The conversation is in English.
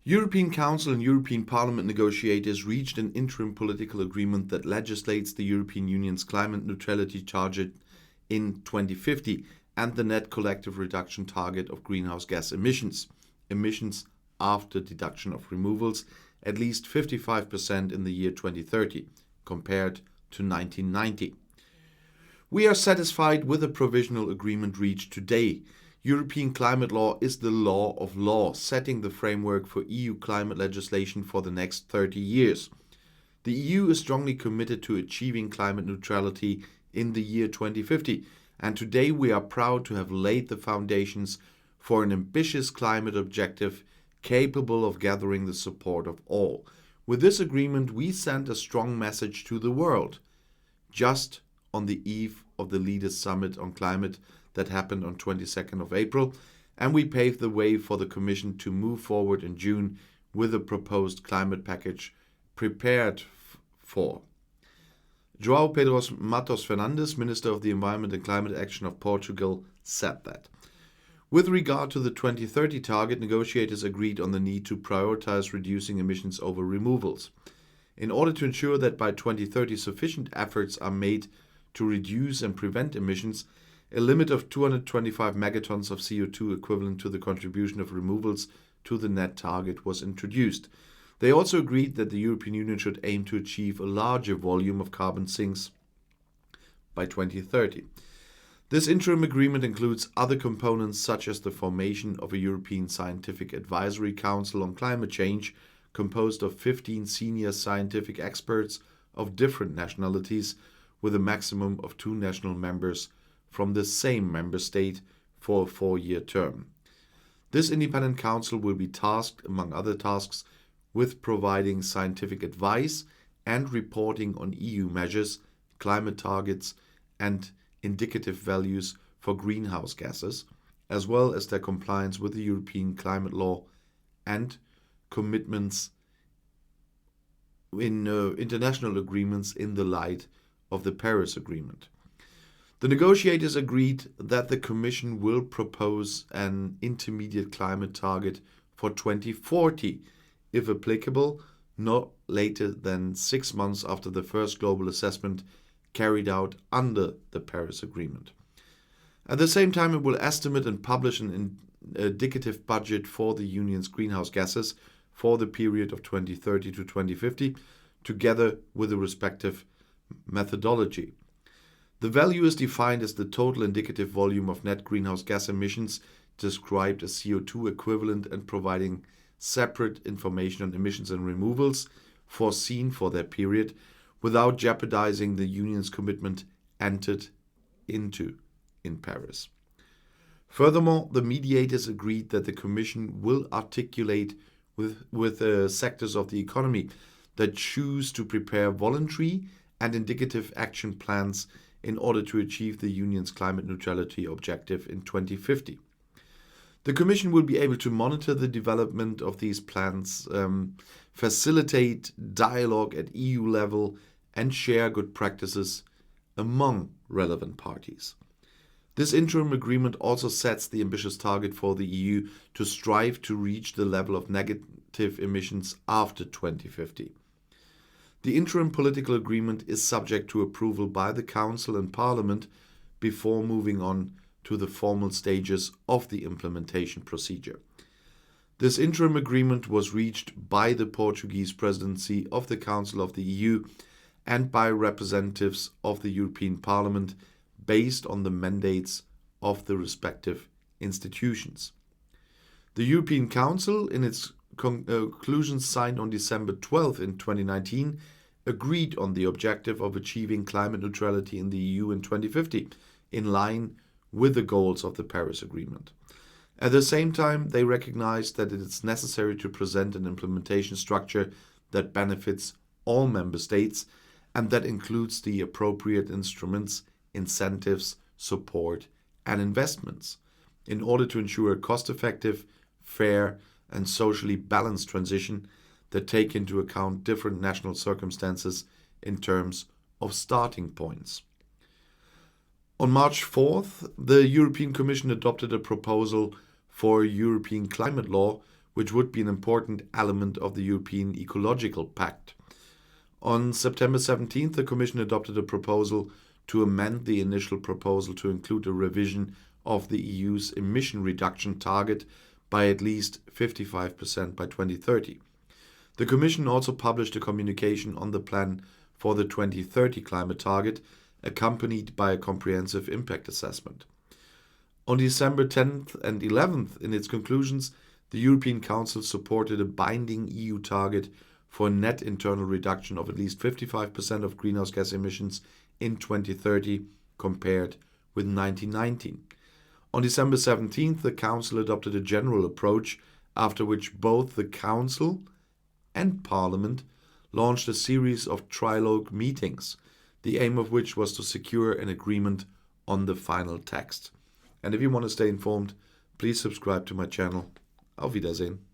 European Council and European Parliament negotiators reached an interim political agreement that legislates the European Union's climate neutrality target in 2050 and the net collective reduction target of greenhouse gas emissions after deduction of removals, at least 55% in the year 2030, compared to 1990. We are satisfied with the provisional agreement reached today. European climate law is the law of laws, setting the framework for EU climate legislation for the next 30 years. The EU is strongly committed to achieving climate neutrality in the year 2050, and today we are proud to have laid the foundations for an ambitious climate objective capable of gathering the support of all. With this agreement, we send a strong message to the world. Just on the eve of the Leaders' Summit on Climate that happened on 22nd of April, and we paved the way for the Commission to move forward in June with a proposed climate package prepared for. João Pedro Matos Fernandes, Minister of the Environment and Climate Action of Portugal, said that. With regard to the 2030 target, negotiators agreed on the need to prioritize reducing emissions over removals. In order to ensure that by 2030 sufficient efforts are made to reduce and prevent emissions, a limit of 225 megatons of CO2 equivalent to the contribution of removals to the net target was introduced. They also agreed that the European Union should aim to achieve a larger volume of carbon sinks by 2030. This interim agreement includes other components such as the formation of a European Scientific Advisory Council on Climate Change, composed of 15 senior scientific experts of different nationalities, with a maximum of 2 national members from the same member state for a 4-year term. This independent council will be tasked, among other tasks, with providing scientific advice and reporting on EU measures, climate targets, and indicative values for greenhouse gases, as well as their compliance with the European climate law and commitments in international agreements in the light of the Paris Agreement. The negotiators agreed that the Commission will propose an intermediate climate target for 2040, if applicable, not later than 6 months after the first global assessment carried out under the Paris Agreement. At the same time, it will estimate and publish an indicative budget for the Union's greenhouse gases for the period of 2030 to 2050, together with the respective methodology. The value is defined as the total indicative volume of net greenhouse gas emissions described as CO2 equivalent and providing separate information on emissions and removals foreseen for that period without jeopardizing the Union's commitment entered into in Paris. Furthermore, the mediators agreed that the Commission will articulate with sectors of the economy that choose to prepare voluntary and indicative action plans in order to achieve the Union's climate neutrality objective in 2050. The Commission will be able to monitor the development of these plans, facilitate dialogue at EU level, and share good practices among relevant parties. This interim agreement also sets the ambitious target for the EU to strive to reach the level of negative emissions after 2050. The interim political agreement is subject to approval by the Council and Parliament before moving on to the formal stages of the implementation procedure. This interim agreement was reached by the Portuguese presidency of the Council of the EU and by representatives of the European Parliament based on the mandates of the respective institutions. The European Council, in its conclusions signed on December 12 in 2019, agreed on the objective of achieving climate neutrality in the EU in 2050, in line with the goals of the Paris Agreement. At the same time, they recognized that it is necessary to present an implementation structure that benefits all member states and that includes the appropriate instruments, incentives, support, and investments in order to ensure a cost-effective, fair, and socially balanced transition that take into account different national circumstances in terms of starting points. On March 4th, the European Commission adopted a proposal for a European climate law, which would be an important element of the European Ecological Pact. On September 17th, the Commission adopted a proposal to amend the initial proposal to include a revision of the EU's emission reduction target by at least 55% by 2030. The Commission also published a communication on the plan for the 2030 climate target, accompanied by a comprehensive impact assessment. On December 10th and 11th, in its conclusions, the European Council supported a binding EU target for a net internal reduction of at least 55% of greenhouse gas emissions in 2030 compared with 1919. On December 17th, the Council adopted a general approach, after which both the Council and Parliament launched a series of trilogue meetings, the aim of which was to secure an agreement on the final text. And if you want to stay informed, please subscribe to my channel. Auf Wiedersehen.